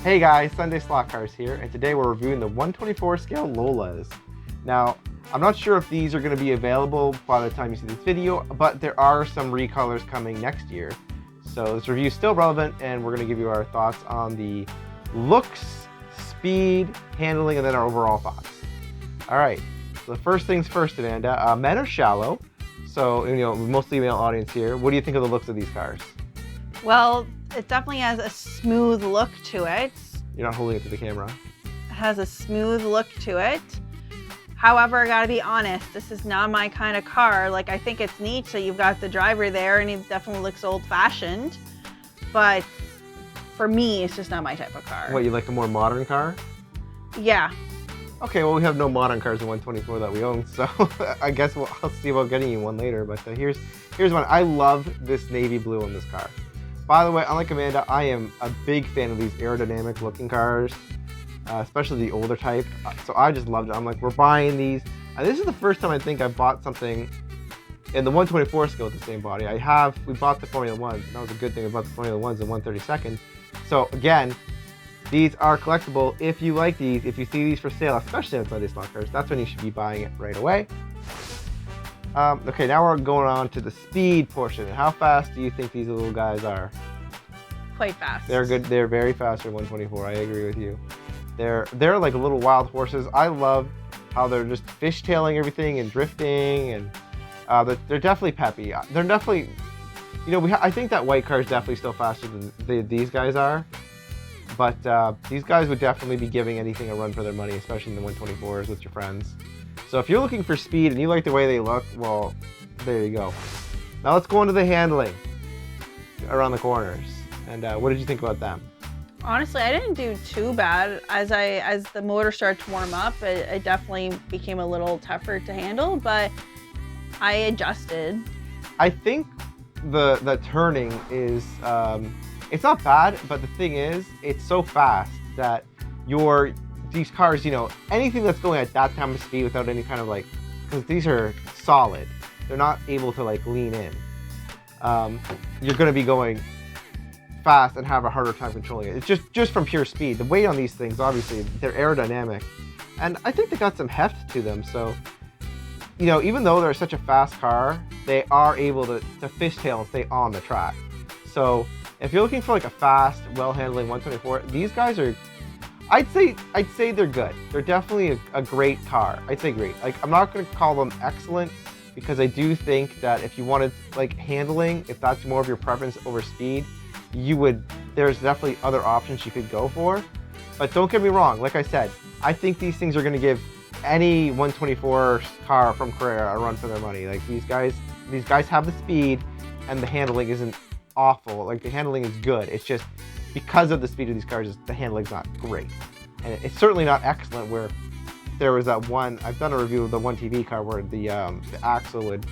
Hey guys, Sunday Slot Cars here, and today we're reviewing the 124 scale Lolas. Now, I'm not sure if these are going to be available by the time you see this video, but there are some recolors coming next year. So this review is still relevant, and we're going to give you our thoughts on the looks, speed, handling, and then our overall thoughts. All right, so the first things first, Amanda. Men are shallow, so mostly male audience here. What do you think of the looks of these cars? Well, it definitely has a smooth look to it. You're not holding it to the camera. It has a smooth look to it. However, I gotta be honest, this is not my kind of car. Like, I think it's neat, so you've got the driver there, and he definitely looks old-fashioned. But for me, it's just not my type of car. What, you like a more modern car? Yeah. Okay, well, we have no modern cars in 124 that we own, so I guess I'll see about getting you one later. But here's one. I love this navy blue on this car. By the way, unlike Amanda, I am a big fan of these aerodynamic looking cars, especially the older type. So I just loved it. I'm like, we're buying these. And this is the first time I think I bought something in the 124 scale with the same body. We bought the Formula 1s, and that was a good thing about the Formula 1s in 132nd. So again, these are collectible. If you like these, if you see these for sale, especially on Sunday Slot Cars, that's when you should be buying it right away. Okay, now we're going on to the speed portion. How fast do you think these little guys are? Quite fast. They're good. They're very fast for 124. I agree with you. They're like little wild horses. I love how they're just fishtailing everything and drifting, and they're definitely peppy. They're definitely, I think that white car is definitely still faster than these guys are. But these guys would definitely be giving anything a run for their money, especially in the 124s with your friends. So if you're looking for speed and you like the way they look, well, there you go. Now let's go into the handling around the corners. And what did you think about them? Honestly, I didn't do too bad. As the motor started to warm up, it definitely became a little tougher to handle, but I adjusted. I think the turning is, it's not bad, but the thing is, it's so fast that these cars, anything that's going at that time of speed without any kind of because these are solid, they're not able to lean in. You're going to be going fast and have a harder time controlling it. It's just from pure speed. The weight on these things, obviously, they're aerodynamic, and I think they got some heft to them. So, even though they're such a fast car, they are able to fishtail and stay on the track. So, if you're looking for a fast, well-handling 124, these guys are. I'd say they're good. They're definitely a great car. I'd say great. I'm not going to call them excellent, because I do think that if you wanted handling, if that's more of your preference over speed, there's definitely other options you could go for. But don't get me wrong, like I said, I think these things are going to give any 124 car from Carrera a run for their money. These guys have the speed, and the handling isn't awful. The handling is good. It's just because of the speed of these cars, the handling's not great. And it's certainly not excellent, where there was that one, I've done a review of the 1TV car where the axle would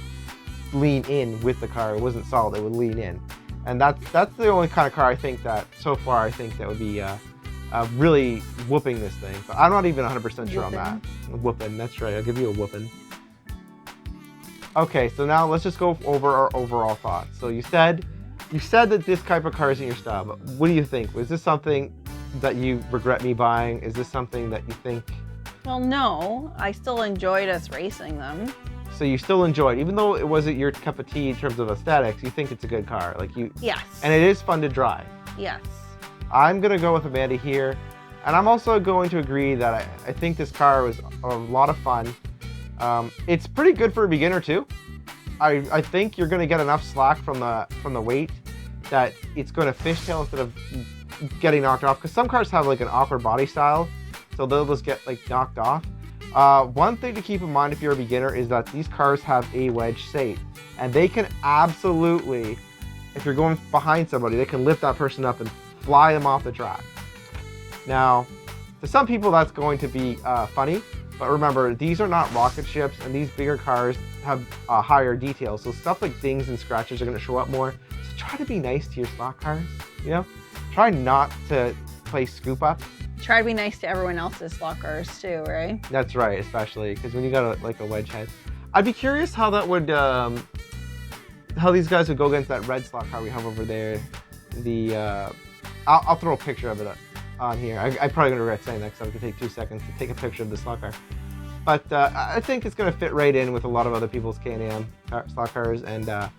lean in with the car. It wasn't solid, it would lean in. And that's the only kind of car I think that, so far, I think that would be really whooping this thing. But I'm not even 100% sure on that. Whooping, that's right, I'll give you a whooping. Okay, so now let's just go over our overall thoughts. So you said that this type of car isn't your style, but what do you think? Was this something that you regret me buying? Is this something that you think? Well, no, I still enjoyed us racing them. So you still enjoyed, even though it wasn't your cup of tea in terms of aesthetics, you think it's a good car. Yes. And it is fun to drive. Yes. I'm gonna go with Amanda here. And I'm also going to agree that I think this car was a lot of fun. It's pretty good for a beginner too. I think you're gonna get enough slack from the weight that it's gonna fishtail instead of getting knocked off. Because some cars have an awkward body style, so they'll just get knocked off. One thing to keep in mind if you're a beginner is that these cars have a wedge sate, and they can absolutely, if you're going behind somebody, they can lift that person up and fly them off the track. Now, to some people that's going to be funny, but remember, these are not rocket ships, and these bigger cars have higher details, so stuff like dings and scratches are going to show up more. So try to be nice to your slot cars, Try not to play scoop up. Try to be nice to everyone else's slot cars too, right? That's right, especially because when you got a wedge head. I'd be curious how that would, how these guys would go against that red slot car we have over there. I'll throw a picture of it on here. I'm probably gonna regret saying that because I'm gonna take 2 seconds to take a picture of the slot car. But I think it's gonna fit right in with a lot of other people's Can-Am slot cars, and yeah,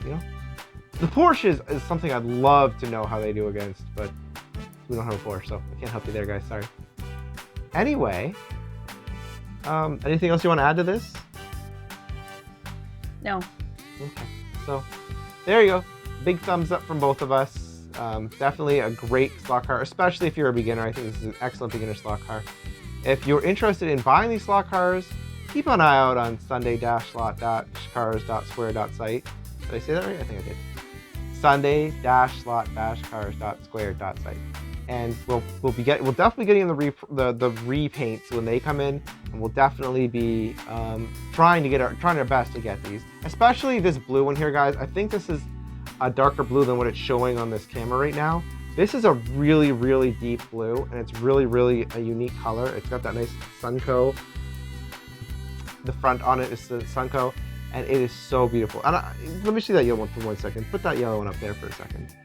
you know, the Porsche is something I'd love to know how they do against, but we don't have a Porsche, so I can't help you there, guys. Sorry. Anyway, anything else you want to add to this? No. Okay, so there you go. Big thumbs up from both of us. Definitely a great slot car, especially if you're a beginner. I think this is an excellent beginner slot car. If you're interested in buying these slot cars, keep an eye out on sunday-slot-cars.square.site. Did I say that right? I think I did. Sunday-slot-cars.square.site. And we'll definitely getting the repaints when they come in, and we'll definitely be trying our best to get these. Especially this blue one here, guys. I think this is a darker blue than what it's showing on this camera right now. This is a really, really deep blue, and it's really, really a unique color. It's got that nice Sunco. The front on it is the Sunco, and it is so beautiful. And let me see that yellow one for 1 second. Put that yellow one up there for a second.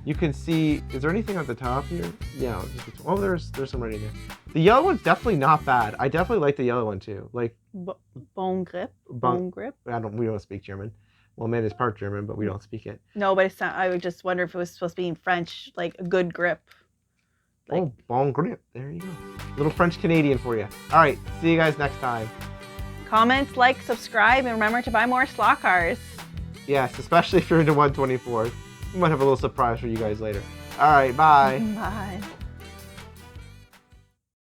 You can see, is there anything at the top here? Yeah, oh, there's some right in here. The yellow one's definitely not bad. I definitely like the yellow one too. Like Bone grip. Bone grip. We don't speak German. Well, man is part German, but we don't speak it. No, but it's not, I would just wonder if it was supposed to be in French, like a good grip. Like, oh, bon grip. There you go. Little French Canadian for you. All right, see you guys next time. Comment, like, subscribe, and remember to buy more slot cars. Yes, especially if you're into 124. We might have a little surprise for you guys later. All right, bye. Bye.